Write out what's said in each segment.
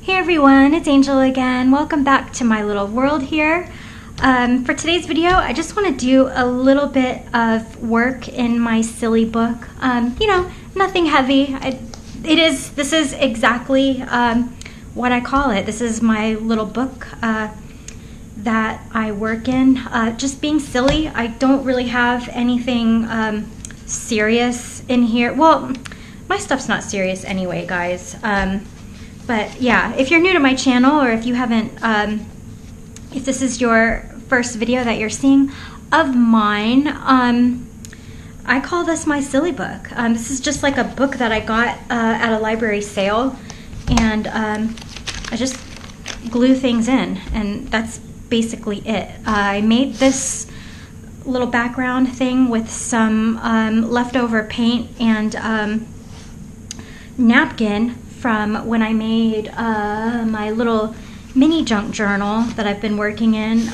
Hey everyone, it's Angel again. Welcome back to my little world here. For today's video, I just want to do a little bit of work in my silly book. Nothing heavy. This is exactly what I call it. This is my little book that I work in. Just being silly. I don't really have anything serious in here. Well, my stuff's not serious anyway, guys. But yeah, if you're new to my channel, or if you haven't, if this is your first video that you're seeing of mine, I call this my silly book. This is just like a book that I got at a library sale, and I just glue things in, and that's basically it. I made this little background thing with some leftover paint and napkin from when I made my little mini junk journal that I've been working in.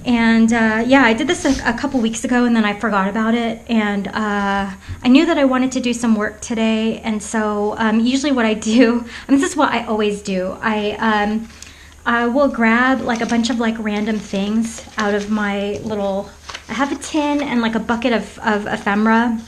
Yeah, I did this a couple weeks ago, and then I forgot about it, and I knew that I wanted to do some work today, and so usually what I do, this is what I always do, I will grab like a bunch of like random things out of my little, I have a tin and like a bucket of ephemera,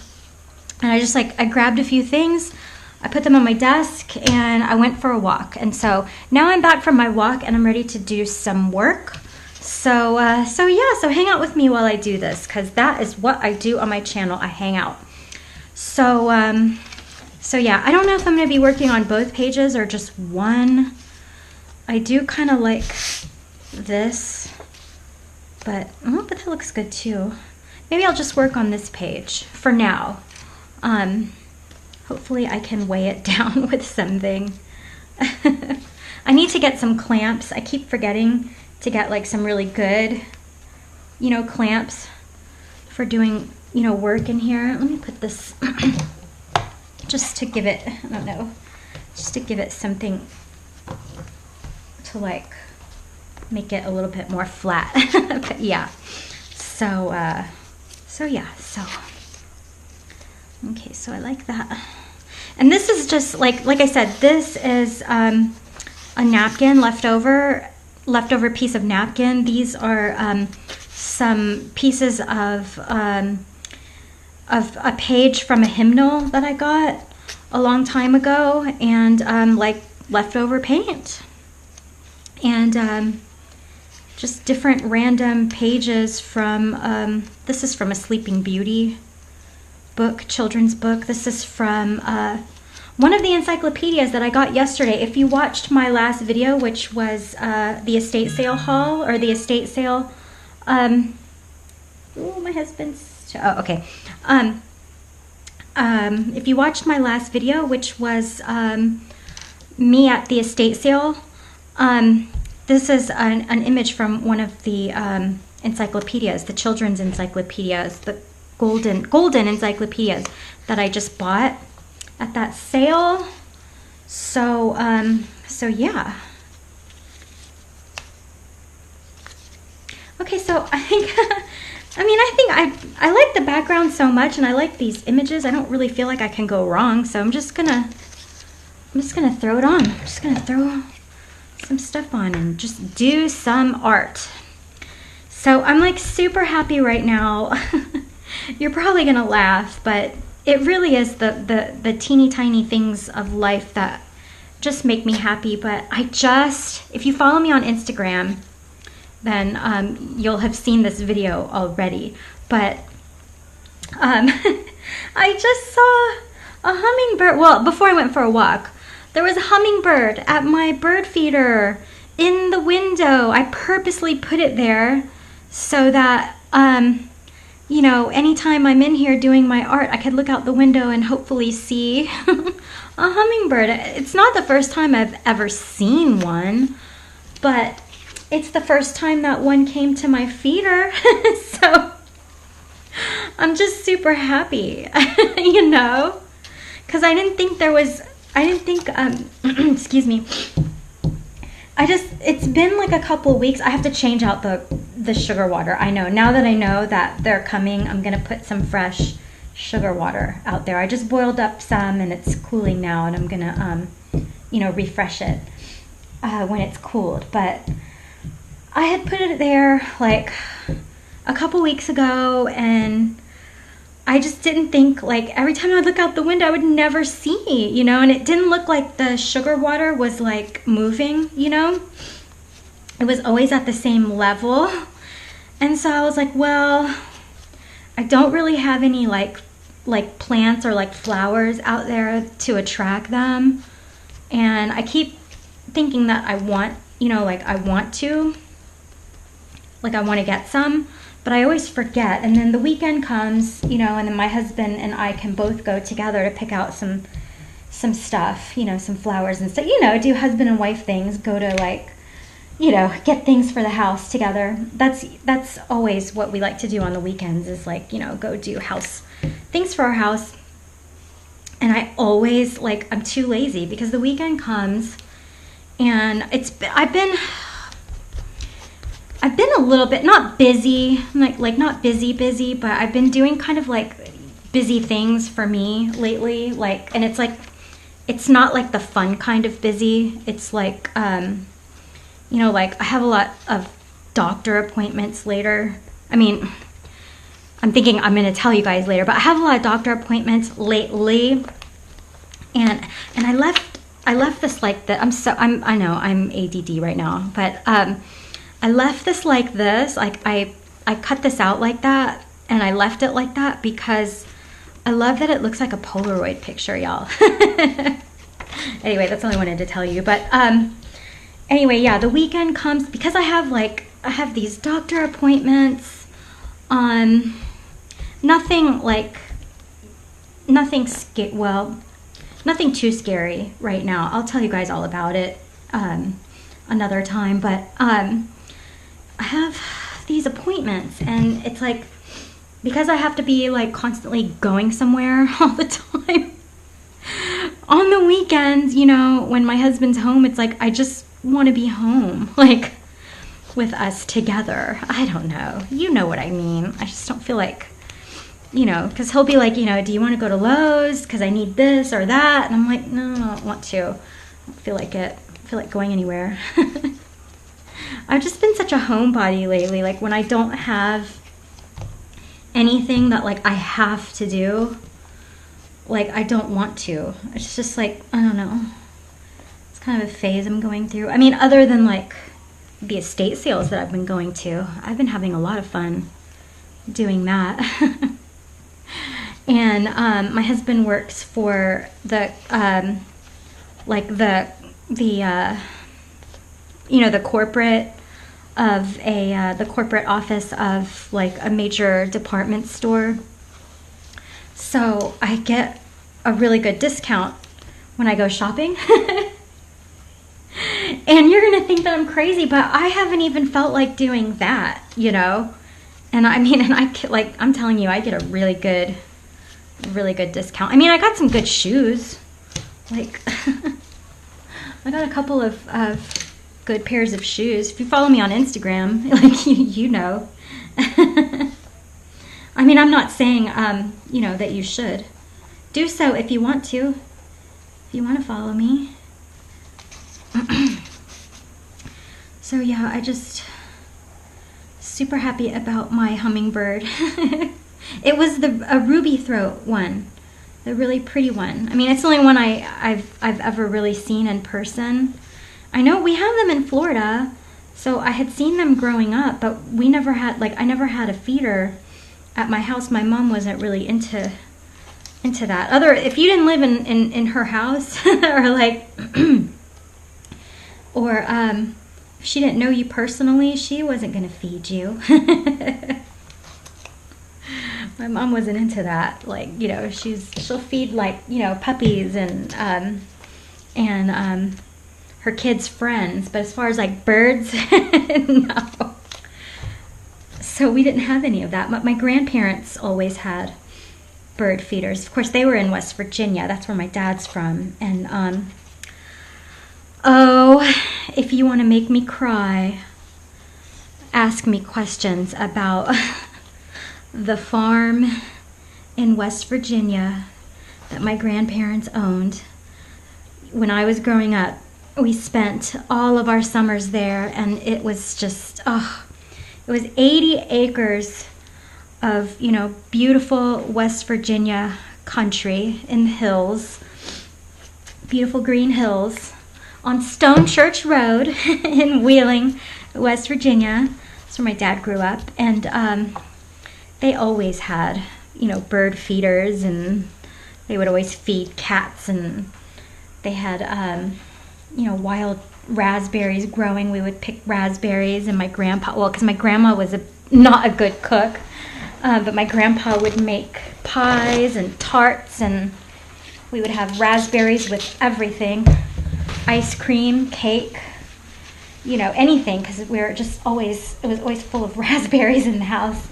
and I grabbed a few things, I put them on my desk, and I went for a walk. And so now I'm back from my walk, and I'm ready to do some work. So hang out with me while I do this, because that is what I do on my channel. I hang out. So yeah, I don't know if I'm going to be working on both pages or just one. I do kind of like this, but that looks good too. Maybe I'll just work on this page for now. Hopefully I can weigh it down with something. I need to get some clamps. I keep forgetting to get like some really good, clamps for doing, work in here. Let me put this just to give it, I don't know, just to give it something to like make it a little bit more flat. But yeah, okay, so I like that. And this is just like I said, this is a napkin, leftover piece of napkin. These are some pieces of a page from a hymnal that I got a long time ago, and like leftover paint, and just different random pages from this is from a Sleeping Beauty book, children's book. This is from one of the encyclopedias that I got yesterday. If you watched my last video, which was the estate sale haul, or the estate sale, oh, my husband's, oh, okay. If you watched my last video, which was me at the estate sale, this is an image from one of the encyclopedias, the children's encyclopedias, the golden encyclopedias that I just bought at that sale. So yeah. Okay, so I think I like the background so much, and I like these images. I don't really feel like I can go wrong, so I'm just gonna throw it on. I'm just gonna throw some stuff on and just do some art. So I'm like super happy right now. You're probably gonna laugh, but it really is the teeny tiny things of life that just make me happy. But if you follow me on Instagram, then you'll have seen this video already. But I just saw a hummingbird. Well, before I went for a walk, there was a hummingbird at my bird feeder in the window. I purposely put it there so that anytime I'm in here doing my art, I could look out the window and hopefully see a hummingbird. It's not the first time I've ever seen one, but it's the first time that one came to my feeder. So I'm just super happy, because I didn't think excuse me. It's been like a couple weeks. I have to change out the sugar water. I know. Now that I know that they're coming, I'm going to put some fresh sugar water out there. I just boiled up some, and it's cooling now, and I'm going to you know, refresh it when it's cooled. But I had put it there like a couple weeks ago, and I just didn't think, like, every time I would look out the window I would never see, you know, and it didn't look like the sugar water was like moving, you know. It was always at the same level. And so I was like, well, I don't really have any like plants or like flowers out there to attract them. And I keep thinking that I want, you know, like I want to get some, but I always forget. And then the weekend comes, you know, and then my husband and I can both go together to pick out some stuff, you know, some flowers and stuff, you know, do husband and wife things, go to like, you know, get things for the house together. That's always what we like to do on the weekends, is like, you know, go do house things for our house. And I always, like, I'm too lazy because the weekend comes and I've been a little bit, not busy, like not busy, but I've been doing kind of like busy things for me lately, like, and it's like, it's not like the fun kind of busy. It's like, you know, like I have a lot of doctor appointments later. I mean, I'm thinking I'm going to tell you guys later, but I have a lot of doctor appointments lately, and I left this like that. I know I'm ADD right now, but I left this like this. Like I cut this out like that, and I left it like that because I love that it looks like a Polaroid picture, y'all. Anyway, that's all I wanted to tell you. But anyway, yeah, the weekend comes because I have these doctor appointments. Nothing too scary right now. I'll tell you guys all about it another time. But I have these appointments, and it's like, because I have to be like constantly going somewhere all the time. On the weekends, you know, when my husband's home, it's like I just want to be home, like with us together. I don't know. You know what I mean. I just don't feel like, you know, because he'll be like, you know, do you want to go to Lowe's because I need this or that? And I'm like, no, I don't want to. I don't feel like it. I feel like going anywhere. I've just been such a homebody lately. Like when I don't have anything that like I have to do, like I don't want to. It's just like, I don't know. It's kind of a phase I'm going through. I mean, other than like the estate sales that I've been going to, I've been having a lot of fun doing that. And my husband works for the you know, the corporate of the corporate office of like a major department store. So I get a really good discount when I go shopping. And you're gonna think that I'm crazy, but I haven't even felt like doing that, you know. And I mean, and I'm telling you, I get a really good discount. I mean, I got some good shoes. Like, I got a couple of good pairs of shoes. If you follow me on Instagram, like you know. I mean, I'm not saying, you know, that you should. Do so if you want to. If you want to follow me. So yeah, I just super happy about my hummingbird. It was a ruby throat one, the really pretty one. I mean, it's the only one I've ever really seen in person. I know we have them in Florida, so I had seen them growing up, but we never had, like, I never had a feeder at my house. My mom wasn't really into that. If you didn't live in her house, or like, or if she didn't know you personally, she wasn't gonna feed you. My mom wasn't into that. Like, you know, she'll feed, like, you know, puppies and her kids' friends, but as far as like birds, no. So we didn't have any of that. But my grandparents always had bird feeders. Of course, they were in West Virginia. That's where my dad's from. And oh, if you want to make me cry, ask me questions about the farm in West Virginia that my grandparents owned. when I was growing up, we spent all of our summers there, and it was just, oh, it was 80 acres of, you know, beautiful West Virginia country in the hills, beautiful green hills on Stone Church Road in Wheeling, West Virginia. That's where my dad grew up, and they always had, you know, bird feeders, and they would always feed cats, and they had, you know, wild raspberries growing. We would pick raspberries, and my grandpa, well, because my grandma was not a good cook, but my grandpa would make pies and tarts, and we would have raspberries with everything, ice cream, cake, you know, anything, because we were just always, it was always full of raspberries in the house.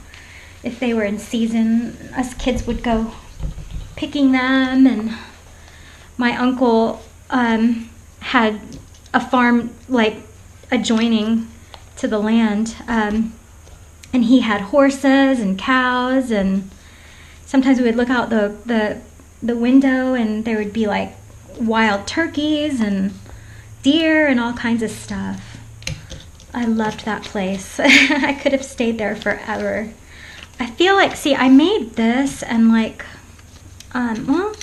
If they were in season, us kids would go picking them, and my uncle had a farm like adjoining to the land, and he had horses and cows, and sometimes we would look out the window, and there would be like wild turkeys and deer and all kinds of stuff. I loved that place. I could have stayed there forever. I feel like, see, I made this, and like, well,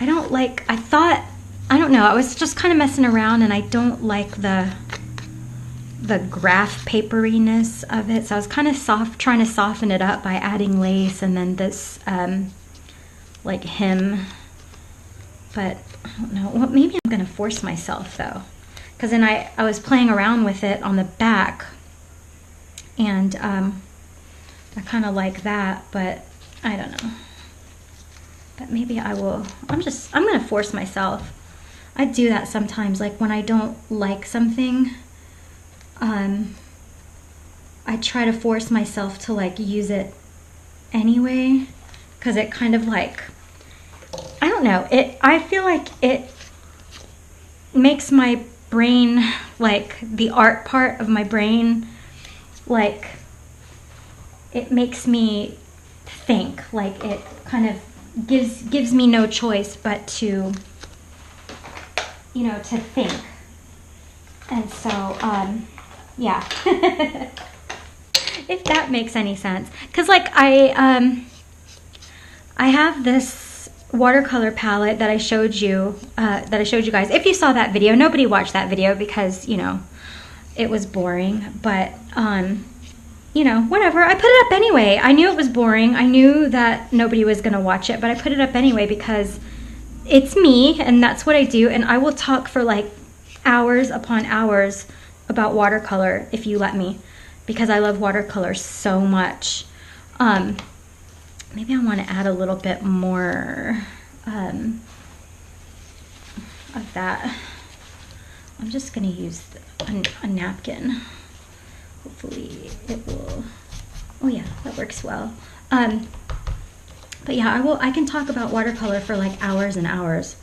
I don't like, I thought, I don't know, I was just kind of messing around, and I don't like the graph paperiness of it, so I was kind of trying to soften it up by adding lace, and then this, like, hem, but I don't know, well, maybe I'm going to force myself, though, because then I was playing around with it on the back, and I kind of like that, but I don't know. But maybe I will, I'm going to force myself. I do that sometimes, like when I don't like something, I try to force myself to like use it anyway, because it kind of like, I don't know, I feel like it makes my brain, like the art part of my brain, like it makes me think, like it kind of gives me no choice but to, you know, to think. And so, yeah. If that makes any sense. Because like I have this watercolor palette that I showed you guys. If you saw that video, nobody watched that video because, you know, it was boring, but you know, whatever. I put it up anyway. I knew it was boring. I knew that nobody was going to watch it, but I put it up anyway because it's me, and that's what I do, and I will talk for like hours upon hours about watercolor if you let me, because I love watercolor so much. Maybe I want to add a little bit more of that. I'm just going to use a napkin. Hopefully it will, oh yeah, that works well. But yeah, I can talk about watercolor for like hours and hours.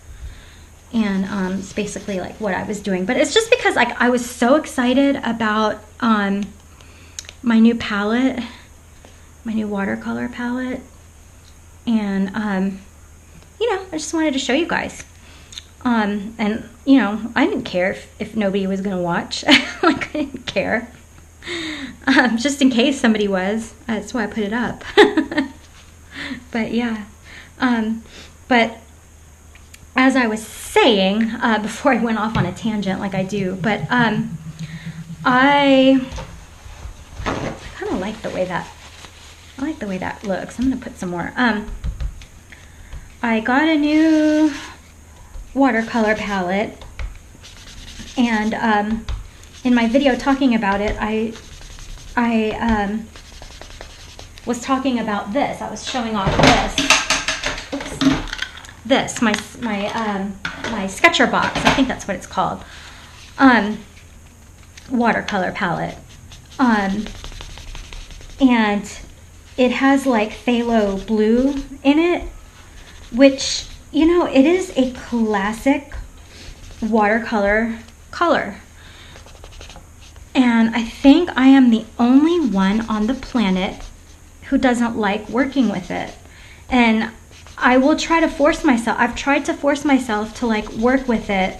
And it's basically like what I was doing. But it's just because like I was so excited about my new palette, my new watercolor palette. And you know, I just wanted to show you guys. And you know, I didn't care if nobody was gonna watch. Like I didn't care. Just in case somebody was. That's why I put it up. But yeah. But as I was saying, before I went off on a tangent like I do, but I kind of like the way that, looks. I'm gonna put some more. I got a new watercolor palette, and in my video talking about it, I was talking about this. I was showing off this. Oops. This, my sketcher box. I think that's what it's called. Watercolor palette. And it has like phthalo blue in it, which, you know, it is a classic watercolor color. And I think I am the only one on the planet who doesn't like working with it. And I will try to force myself. I've tried to force myself to like work with it,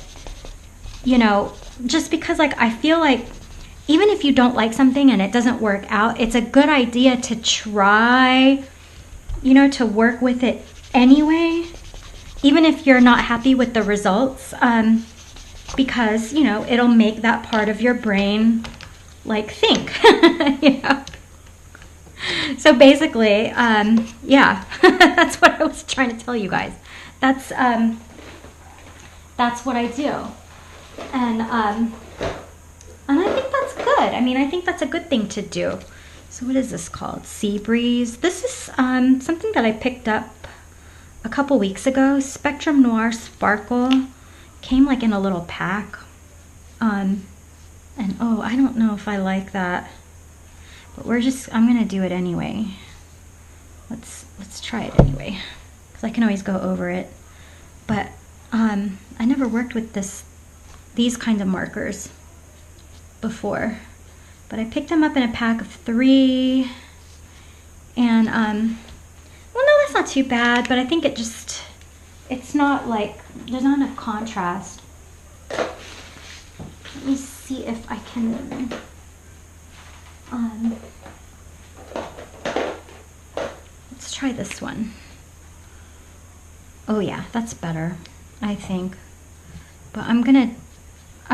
you know, just because like I feel like even if you don't like something and it doesn't work out, it's a good idea to try, you know, to work with it anyway, even if you're not happy with the results, because, you know, it'll make that part of your brain like think, you know. So basically, yeah, that's what I was trying to tell you guys. That's what I do, and I think that's good. I mean, I think that's a good thing to do. So what is this called? Sea Breeze. This is something that I picked up a couple weeks ago. Spectrum Noir Sparkle. Came like in a little pack. And oh, I don't know if I like that. But I'm gonna do it anyway. Let's try it anyway. Because I can always go over it. But I never worked with these kinds of markers before. But I picked them up in a pack of 3. And well, no, that's not too bad, but I think it's not like, there's not enough contrast. Let me see if I can, let's try this one. Oh yeah, that's better, I think. But I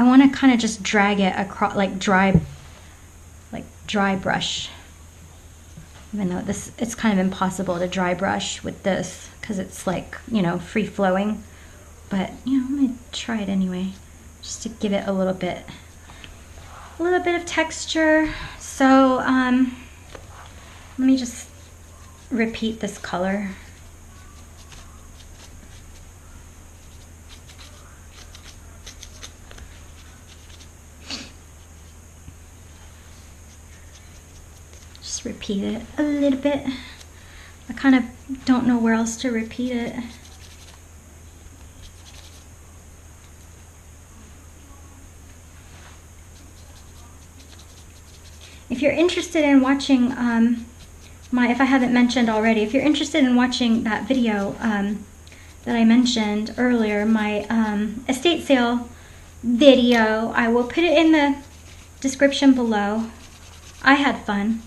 want to kind of just drag it across, like dry brush. Even though it's kind of impossible to dry brush with this because it's like, you know, free flowing. But, you know, I'm going to try it anyway, just to give it a little bit of texture. So, let me just repeat this color. Just repeat it a little bit. I kind of don't know where else to repeat it. If you're interested in watching if I haven't mentioned already, if you're interested in watching that video that I mentioned earlier, my estate sale video, I will put it in the description below. I had fun.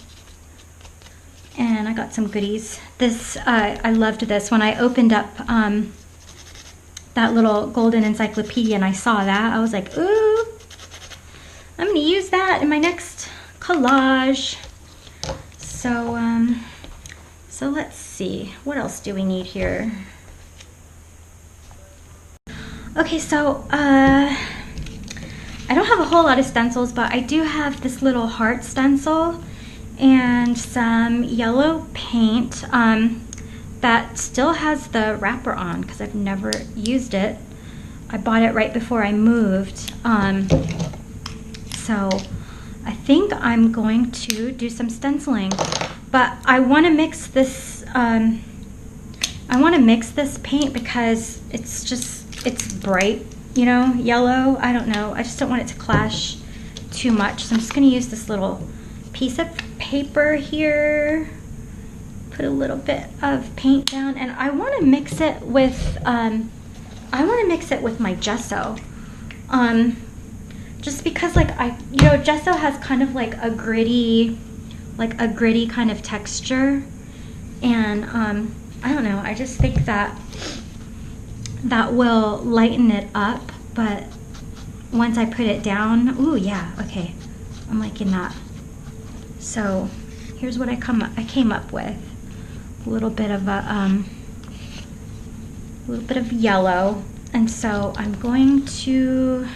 And I got some goodies. This, I loved this. When I opened up that little golden encyclopedia and I saw that, I was like, ooh, I'm gonna use that in my next collage. So, so let's see, what else do we need here? Okay, so, I don't have a whole lot of stencils, but I do have this little heart stencil and some yellow paint that still has the wrapper on because I've never used it. I bought it right before I moved. So I think I'm going to do some stenciling, but I want to mix this paint because it's bright, you know, yellow. I don't know, I just don't want it to clash too much. So I'm just going to use this little piece of paper here, put a little bit of paint down, and I want to mix it with my gesso, just because like gesso has kind of like a gritty kind of texture, and I don't know, I just think that will lighten it up. But once I put it down, ooh yeah, okay, I'm liking that. So here's what I came up with. A little bit of yellow, and so I'm going to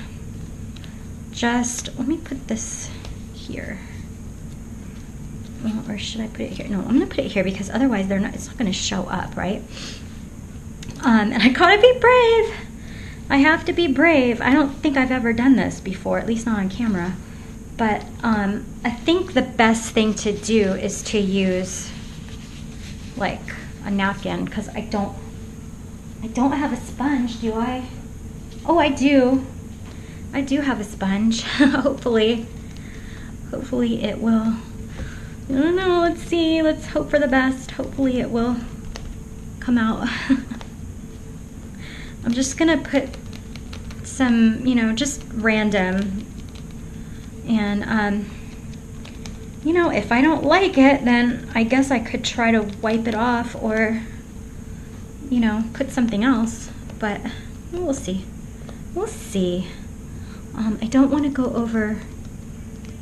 let me put this here. Well, or should I put it here? No, I'm gonna put it here because otherwise it's not gonna show up, right? And I gotta be brave. I have to be brave. I don't think I've ever done this before, at least not on camera. But I think the best thing to do is to use like a napkin, because I don't have a sponge, do I? Oh, I do. I do have a sponge. Hopefully it will. I don't know, let's see. Let's hope for the best. Hopefully it will come out. I'm just gonna put some, you know, just random, and you know, if I don't like it, then I guess I could try to wipe it off, or, you know, put something else, but we'll see. We'll see. I don't want to go over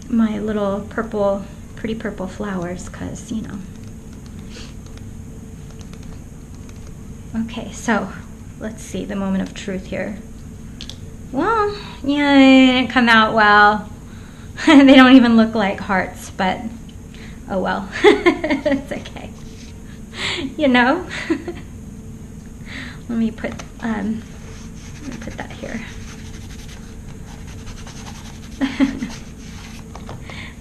my little purple, pretty purple flowers, because, you know. Okay, so let's see the moment of truth here. Well, yeah, they didn't come out well. They don't even look like hearts, but oh well. It's okay. You know? Let me put that here.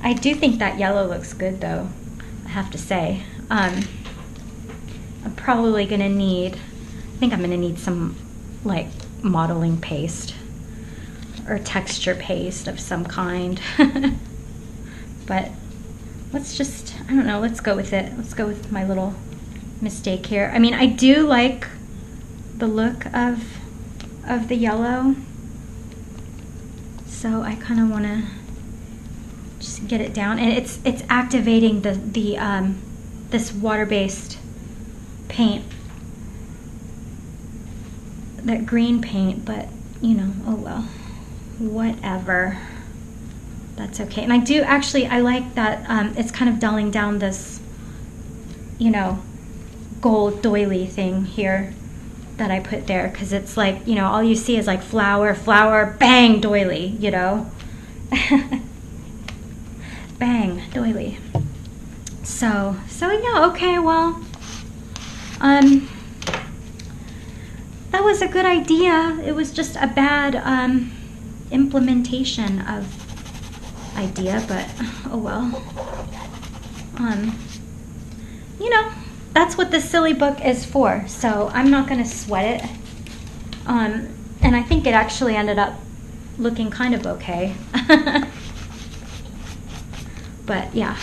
I do think that yellow looks good though, I have to say. I'm probably gonna need, I think I'm gonna need some like modeling paste or texture paste of some kind. But let's just, I don't know, let's go with it. Let's go with my little mistake here. I mean, I do like the look of the yellow, so I kind of want to just get it down, and it's activating the this water-based paint, that green paint, but you know, oh well, whatever, that's okay. And I do actually, I like that it's kind of dulling down this, you know, gold doily thing here that I put there, because it's like, you know, all you see is like flower, flower, bang, doily, you know. Bang, doily. So yeah, okay, well, that was a good idea. It was just a bad implementation of idea, but oh well. You know, that's what this silly book is for, so I'm not gonna sweat it. And I think it actually ended up looking kind of okay. But yeah.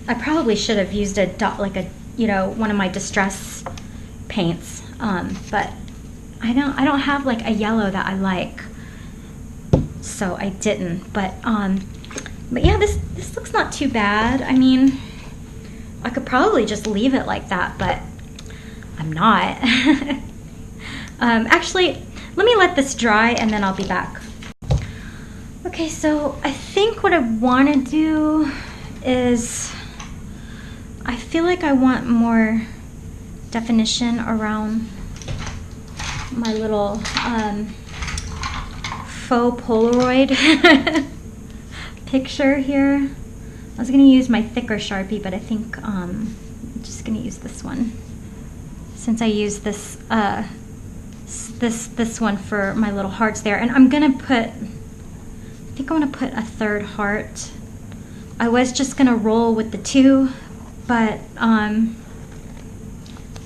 I probably should have used a dot, like a, you know, one of my distress paints, but I don't have like a yellow that I like, so I didn't. But yeah, this looks not too bad. I mean, I could probably just leave it like that, but I'm not. Actually, let me let this dry and then I'll be back. Okay, so I think what I want to do is, I feel like I want more definition around my little faux Polaroid picture here. I was gonna use my thicker Sharpie, but I think I'm just gonna use this one, since I used this this one for my little hearts there. And I'm gonna put, I think I want to put a third heart. I was just gonna roll with the two, but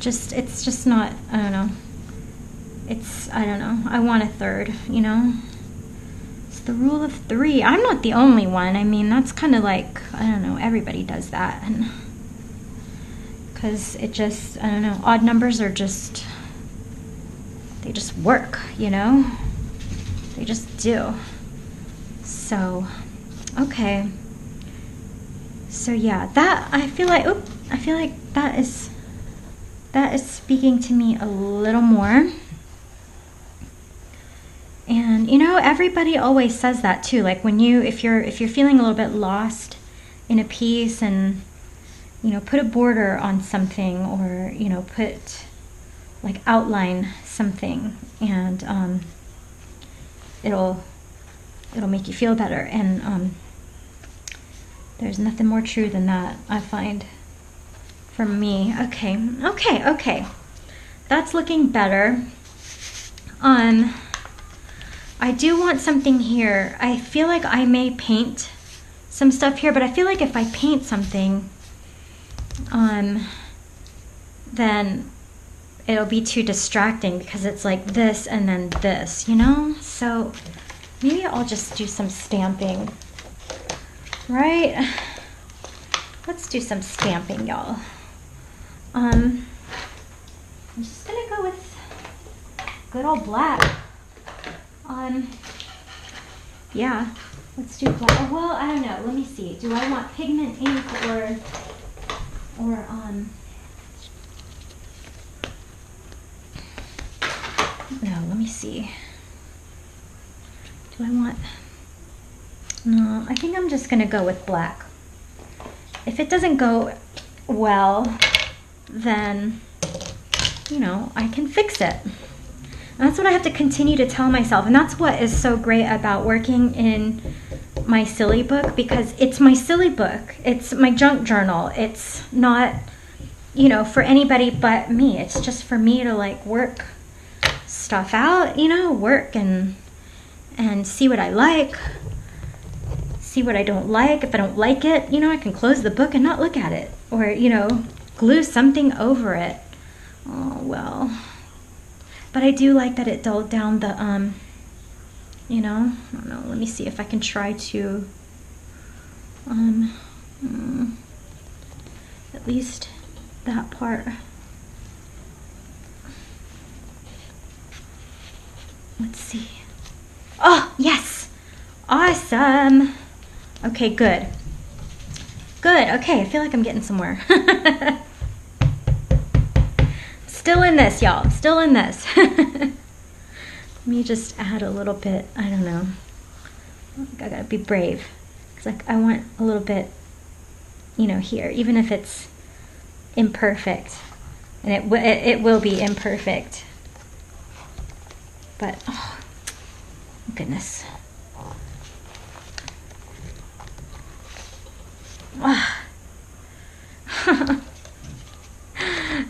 it's just not, I don't know. I don't know. I want a third, you know? It's the rule of three. I'm not the only one. I mean, that's kind of like, I don't know, everybody does that. And because it just, I don't know, odd numbers are just, they just work, you know? They just do. So, okay. So yeah, that, I feel like that is speaking to me a little more. And you know, everybody always says that too. Like when you, if you're feeling a little bit lost in a piece, and you know, put a border on something, or you know, put like outline something, and it'll make you feel better. And there's nothing more true than that, I find, for me. Okay, that's looking better. I do want something here. I feel like I may paint some stuff here, but I feel like if I paint something, then it'll be too distracting, because it's like this and then this, you know? So maybe I'll just do some stamping, right? let's do some stamping, y'all. I'm just gonna go with good old black. Yeah, let's do black. Well, I don't know. Let me see. Do I want pigment ink or no, let me see. Do I want, no, I think I'm just gonna go with black. If it doesn't go well, then, you know, I can fix it. And that's what I have to continue to tell myself. And that's what is so great about working in my silly book, because it's my silly book. It's my junk journal. It's not, you know, for anybody but me. It's just for me to like work stuff out, you know, work and see what I like, see what I don't like. If I don't like it, you know, I can close the book and not look at it, or, you know, glue something over it. Oh, well. But I do like that it dulled down the, you know, I don't know, let me see if I can try to, at least that part. Let's see. Oh, yes! Awesome! Okay, good. Good, okay, I feel like I'm getting somewhere. Still in this, y'all. Still in this. Let me just add a little bit. I don't know. I gotta be brave. Cause like I want a little bit, you know, here, even if it's imperfect, and it will be imperfect. But oh goodness. Ah.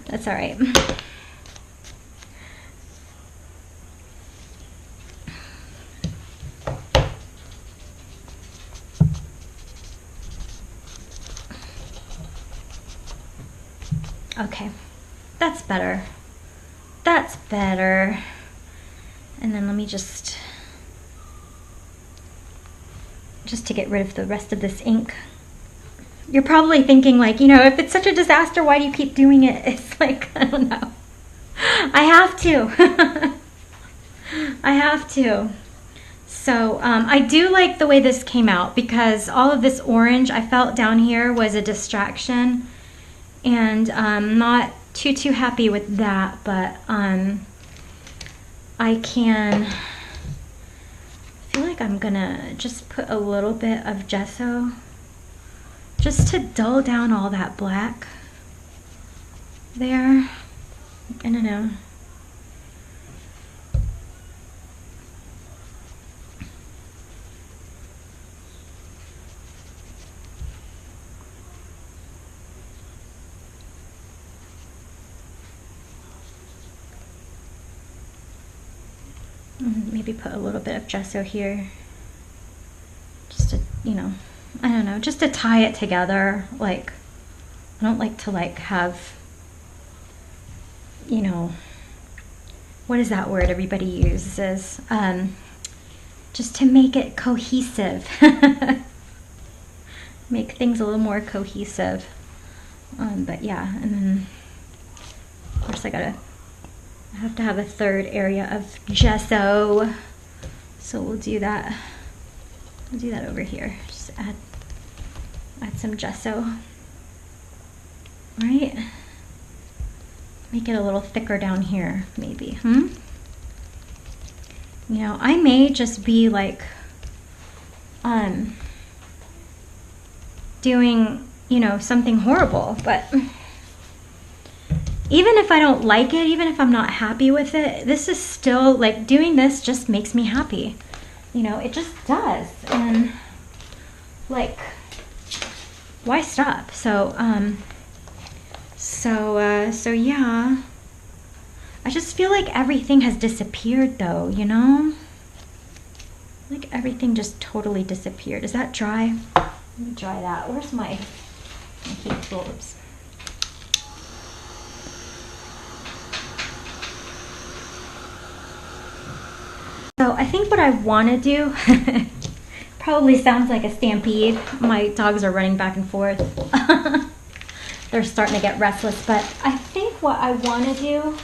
That's all right. Okay, that's better. That's better. And then let me just to get rid of the rest of this ink. You're probably thinking like, you know, if it's such a disaster, why do you keep doing it? It's like, I don't know. I have to. I have to. So I do like the way this came out, because all of this orange I felt down here was a distraction, and I'm not too happy with that, but I feel like I'm gonna just put a little bit of gesso just to dull down all that black there. I don't know. Maybe put a little bit of gesso here, just to, you know, I don't know, just to tie it together. Like, I don't like to like have, you know, what is that word everybody uses? Just to make it cohesive. Make things a little more cohesive. But yeah, and then of course I have to have a third area of gesso, so we'll do that. We'll do that over here. Just add some gesso, right? Make it a little thicker down here, maybe. You know, I may just be like doing, you know, something horrible, but even if I don't like it, even if I'm not happy with it, this is still, like, doing this just makes me happy. You know, it just does. And, like, why stop? So, so yeah. I just feel like everything has disappeared, though, you know? Like, everything just totally disappeared. Is that dry? Let me dry that. Where's my heat tools? So I think what I want to do, probably sounds like a stampede. My dogs are running back and forth. They're starting to get restless, but I think what I want to do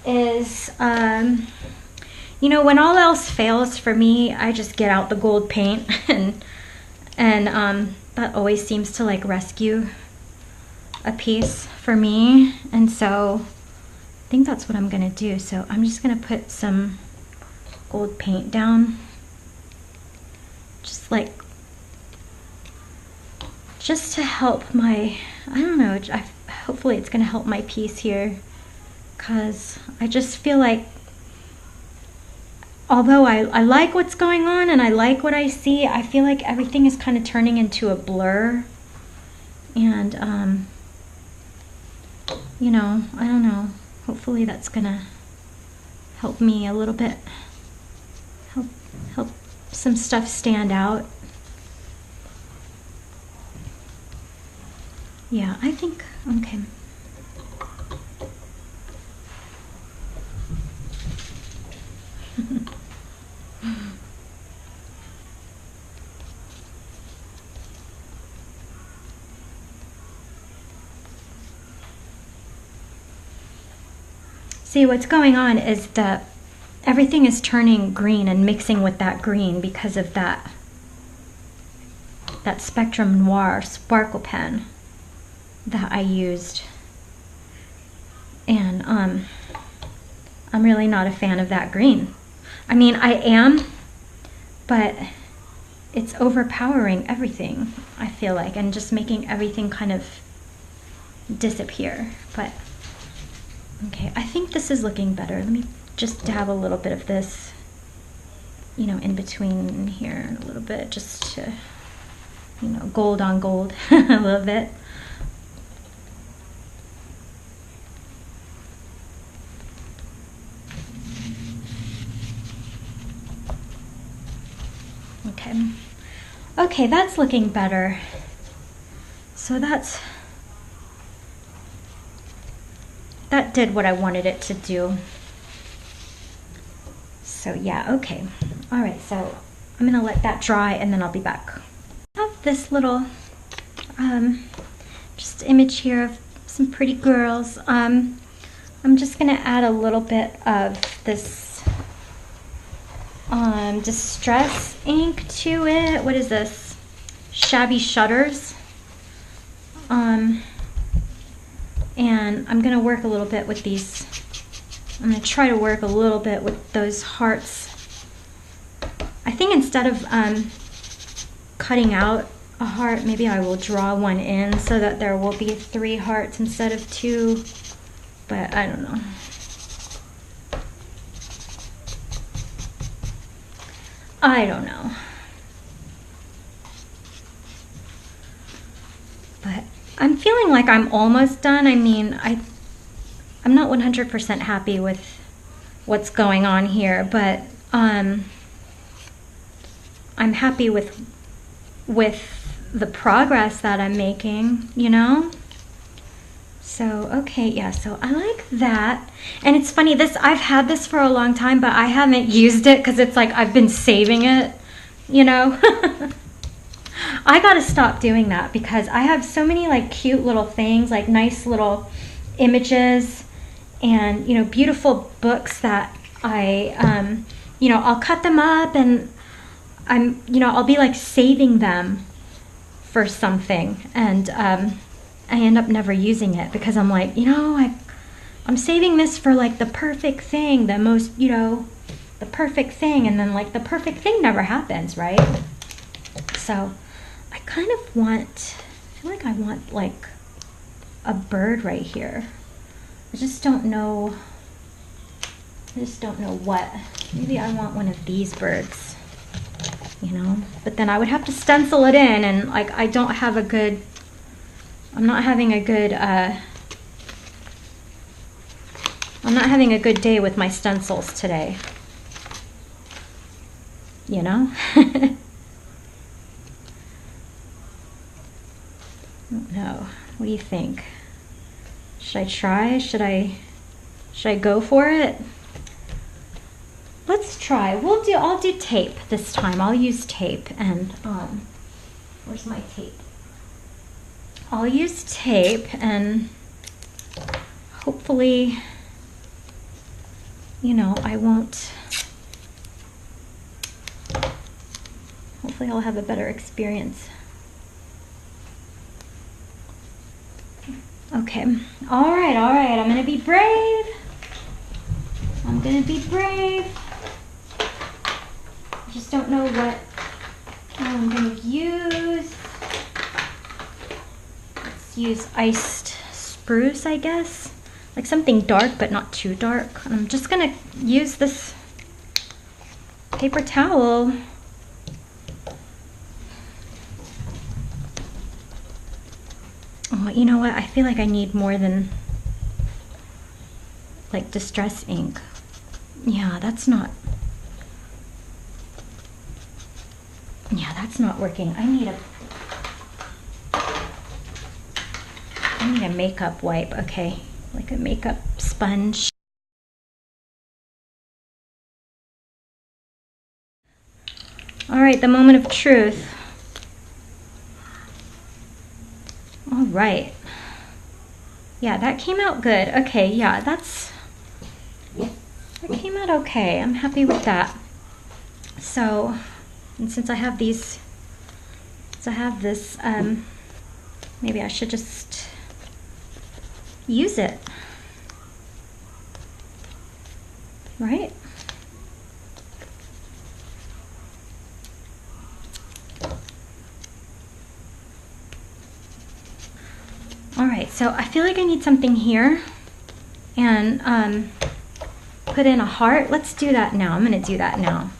is, you know, when all else fails for me, I just get out the gold paint, and that always seems to like rescue a piece for me. And so I think that's what I'm gonna do. So I'm just gonna put some gold paint down, just to help my, I don't know, hopefully it's gonna help my piece here, because I just feel like, although I like what's going on and I like what I see, I feel like everything is kind of turning into a blur. And, you know, I don't know. Hopefully that's gonna help me a little bit. Help some stuff stand out. Yeah, I think, okay. See, what's going on is that everything is turning green and mixing with that green because of that Spectrum Noir sparkle pen that I used. And I'm really not a fan of that green. I mean, I am, but it's overpowering everything, I feel like, and just making everything kind of disappear. But okay, I think this is looking better. Let me just dab a little bit of this, you know, in between here and a little bit, just to, you know, gold on gold a little bit. Okay. Okay, that's looking better. So that did what I wanted it to do. So yeah, okay. All right, so I'm gonna let that dry and then I'll be back. I have this little just image here of some pretty girls. I'm just gonna add a little bit of this distress ink to it. What is this? Shabby Shutters. And I'm gonna work a little bit with these. I'm gonna try to work a little bit with those hearts. I think instead of cutting out a heart, maybe I will draw one in so that there will be 3 hearts instead of 2, but I don't know. I don't know. But I'm feeling like I'm almost done. I mean, I'm not 100% happy with what's going on here, but I'm happy with the progress that I'm making, you know? So, okay, yeah, so I like that. And it's funny, I've had this for a long time, but I haven't used it because it's like I've been saving it, you know? I gotta stop doing that because I have so many like cute little things, like nice little images and, you know, beautiful books that I, you know, I'll cut them up and you know, I'll be like saving them for something, and I end up never using it because I'm like, you know, I'm saving this for like the perfect thing, the most, you know, the perfect thing, and then like the perfect thing never happens, right? So I kind of feel like I want like a bird right here. I just don't know what. Maybe I want one of these birds, you know, but then I would have to stencil it in, and like I'm not having a good day with my stencils today, you know? I don't know. What do you think? Should I try? Should I go for it? let's try. I'll do tape this time. I'll use tape and where's my tape? I'll use tape and hopefully, you know, hopefully I'll have a better experience. Okay, all right, I'm gonna be brave. I'm gonna be brave. I just don't know what I'm gonna use. Let's use iced spruce, I guess. Like something dark, but not too dark. And I'm just gonna use this paper towel. Oh, you know what? I feel like I need more than like distress ink. Yeah, that's not working. I need a makeup wipe, okay? Like a makeup sponge. All right, the moment of truth. All right. Yeah, that came out good. Okay, yeah, that came out okay. I'm happy with that. So, and since I have this, maybe I should just use it, right? All right, so I feel like I need something here and put in a heart. Let's do that now. I'm gonna do that now.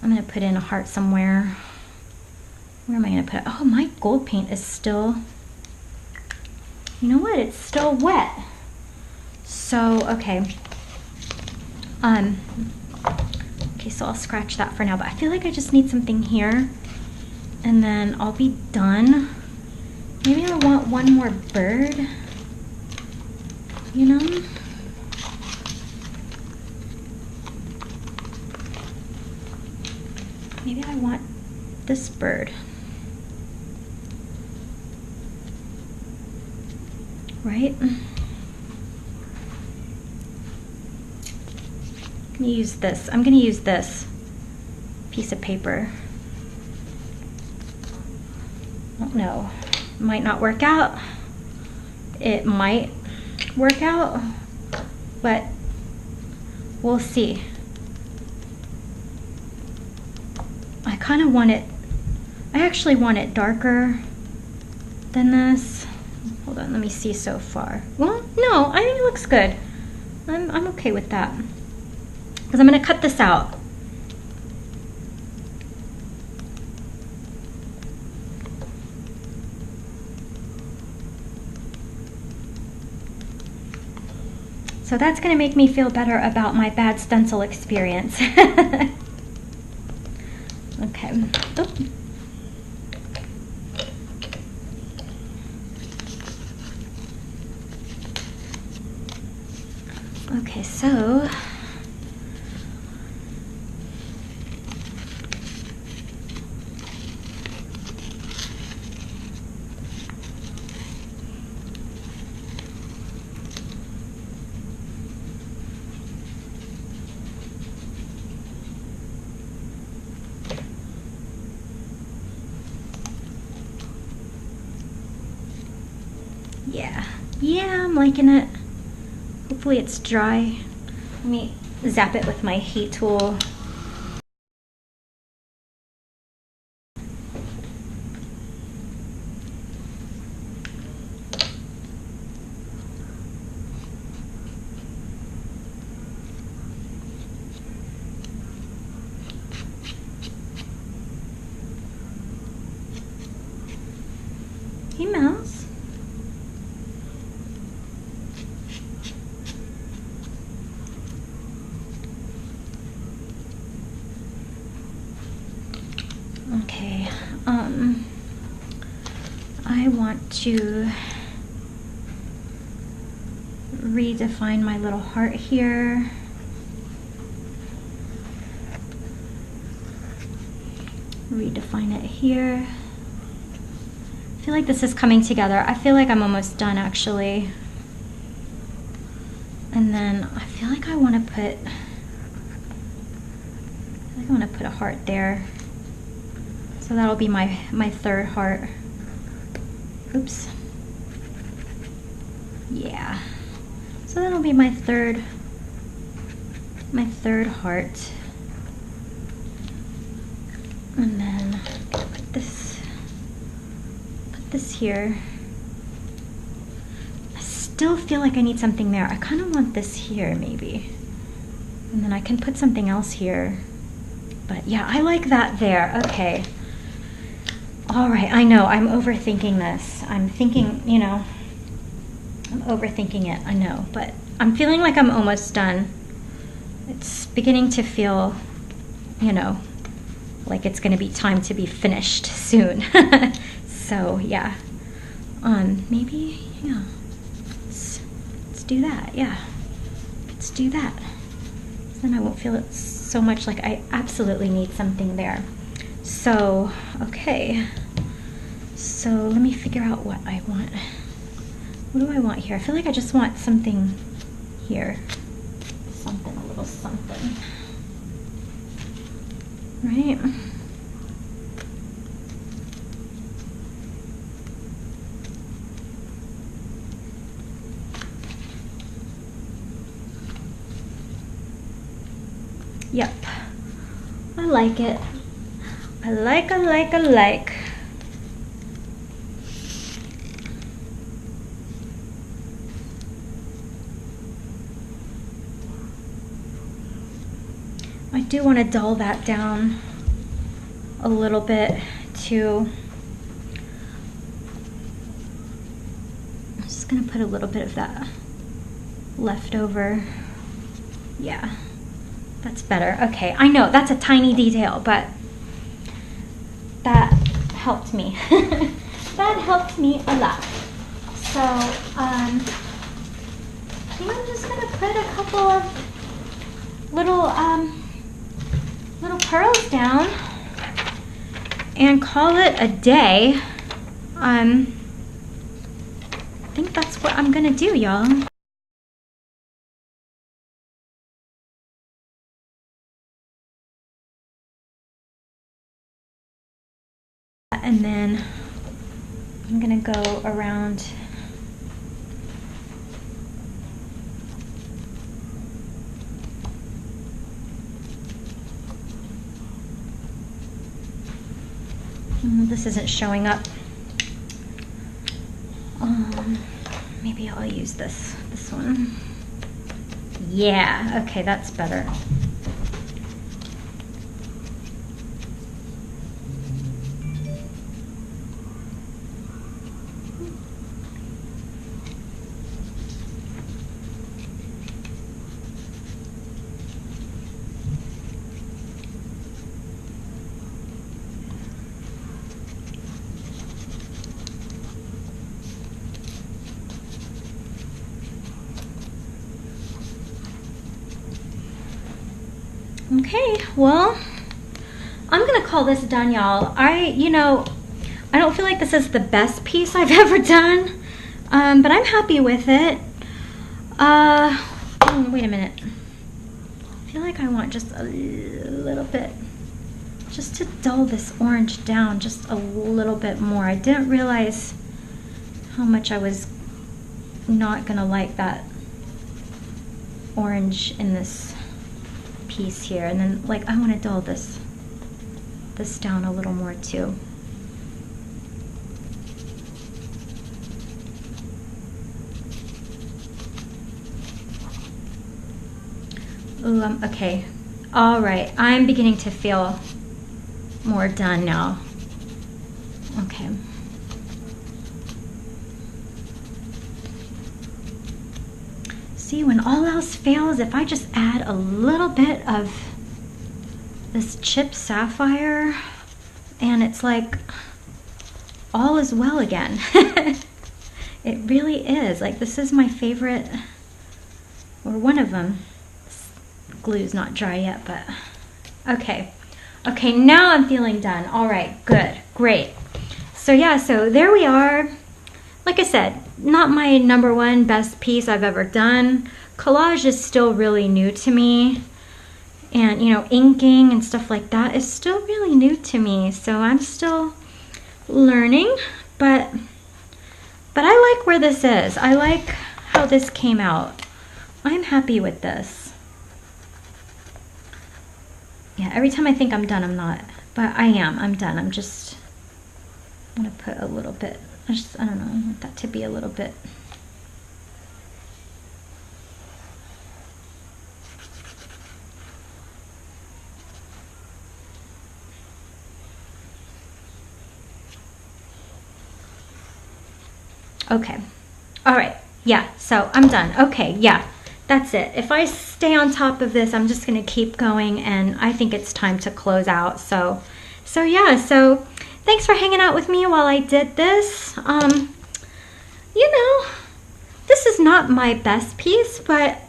I'm gonna put in a heart somewhere. Where am I gonna put it? Oh, my gold paint is still, you know what? It's still wet. So, okay. Okay, so I'll scratch that for now, but I feel like I just need something here and then I'll be done. Maybe I want one more bird, you know? Maybe I want this bird. Right? I'm gonna use this. I'm gonna use this piece of paper. I don't know. It might not work out. It might work out, but we'll see. I kind of want it, I actually want it darker than this. Hold on, let me see so far. Well, no, I think it looks good. I'm okay with that. Because I'm gonna cut this out. So that's gonna make me feel better about my bad stencil experience. Okay. Oop. Okay, so yeah, I'm liking it. Hopefully it's dry. Let me zap it with my heat tool. Hey, Mouse. Okay, I want to redefine my little heart here. redefine it here. I feel like this is coming together. I feel like I'm almost done actually. And then I feel like I want to put a heart there. So that'll be my third heart. Oops. Yeah. So that'll be my third heart. And then put this here. I still feel like I need something there. I kind of want this here maybe. And then I can put something else here. But yeah, I like that there. Okay. All right, I know I'm overthinking this. I'm thinking, you know, I'm overthinking it, I know, but I'm feeling like I'm almost done. It's beginning to feel, you know, like it's gonna be time to be finished soon. So yeah, maybe, yeah, let's do that, yeah. Let's do that. Then I won't feel it so much like I absolutely need something there. So, okay. So let me figure out what I want. What do I want here? I feel like I just want something here. Something, a little something. Right? Yep. I like it. I like. I do want to dull that down a little bit too. I'm just going to put a little bit of that left over. Yeah, that's better. Okay, I know that's a tiny detail, but that helped me. That helped me a lot. So, I think I'm just going to put a couple of little pearls down and call it a day. I think that's what I'm gonna do, y'all. And then I'm gonna go around this isn't showing up. Maybe I'll use this one. Yeah, okay, that's better. Okay, well, I'm gonna call this done, y'all. I don't feel like this is the best piece I've ever done, but I'm happy with it. Wait a minute. I feel like I want just a little bit, just to dull this orange down just a little bit more. I didn't realize how much I was not gonna like that orange in this piece here. And then, like, I want to dull this down a little more too. Ooh, okay. All right, I'm beginning to feel more done now. Okay. See, when all else fails, if I just add a little bit of this chipped sapphire, and it's like all is well again. It really is. Like, this is my favorite, or one of them. This glue's not dry yet, but okay. Okay, now I'm feeling done. All right, good, great. So yeah, so there we are. Like I said, not my #1 best piece I've ever done. Collage is still really new to me. And, you know, inking and stuff like that is still really new to me. So I'm still learning, but I like where this is. I like how this came out. I'm happy with this. Yeah, every time I think I'm done, I'm not. But I am. I'm done. I'm going to put a little bit. I don't know. I want that to be a little bit. Okay. All right. Yeah. So I'm done. Okay. Yeah. That's it. If I stay on top of this, I'm just going to keep going, and I think it's time to close out. So yeah. So thanks for hanging out with me while I did this. You know, this is not my best piece, but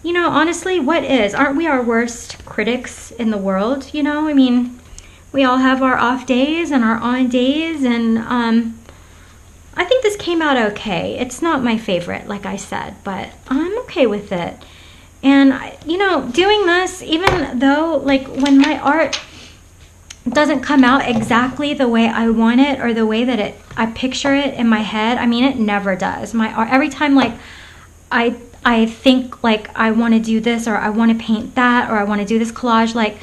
you know, honestly, what is? Aren't we our worst critics in the world? You know, I mean, we all have our off days and our on days, and I think this came out okay. It's not my favorite, like I said, but I'm okay with it. And, you know, doing this, even though, like, when my art doesn't come out exactly the way I want it or the way that I picture it in my head, I mean, it never does. My art, every time, like, I think, like, I want to do this, or I want to paint that, or I want to do this collage, like,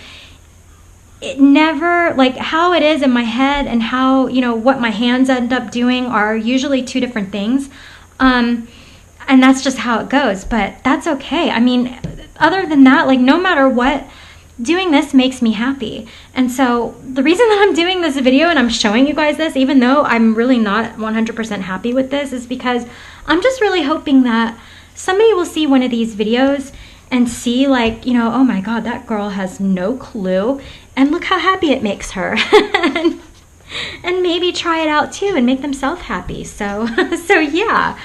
it never, like, how it is in my head and how, you know, what my hands end up doing are usually two different things. And that's just how it goes, but that's okay. I mean, other than that, like, no matter what, doing this makes me happy. And so the reason that I'm doing this video and I'm showing you guys this, even though I'm really not 100% happy with this, is because I'm just really hoping that somebody will see one of these videos and see, like, you know, oh my God, that girl has no clue, and look how happy it makes her. And maybe try it out too and make themselves happy. So yeah.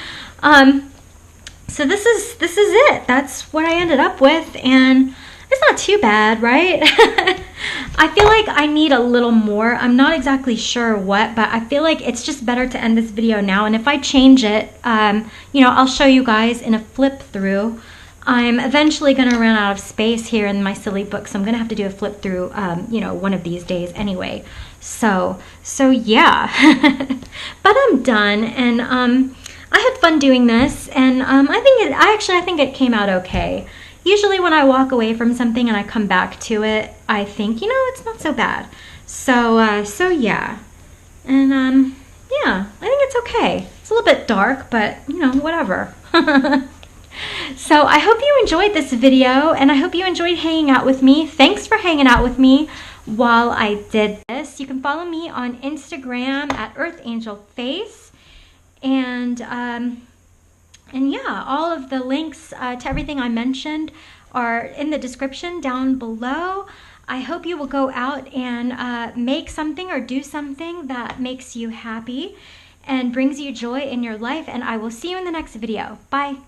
So this is it. That's what I ended up with, and it's not too bad, right? I feel like I need a little more. I'm not exactly sure what, but I feel like it's just better to end this video now. And if I change it, you know, I'll show you guys in a flip through. I'm eventually going to run out of space here in my silly book, so I'm going to have to do a flip through, you know, one of these days anyway. So yeah. But I'm done, and I had fun doing this, and I think it came out okay. Usually when I walk away from something and I come back to it, I think, you know, it's not so bad. So yeah. And yeah, I think it's okay. It's a little bit dark, but, you know, whatever. So I hope you enjoyed this video, and I hope you enjoyed hanging out with me. Thanks for hanging out with me while I did this. You can follow me on Instagram at EarthAngelFace, and yeah, all of the links to everything I mentioned are in the description down below. I hope you will go out and make something or do something that makes you happy and brings you joy in your life, and I will see you in the next video. Bye.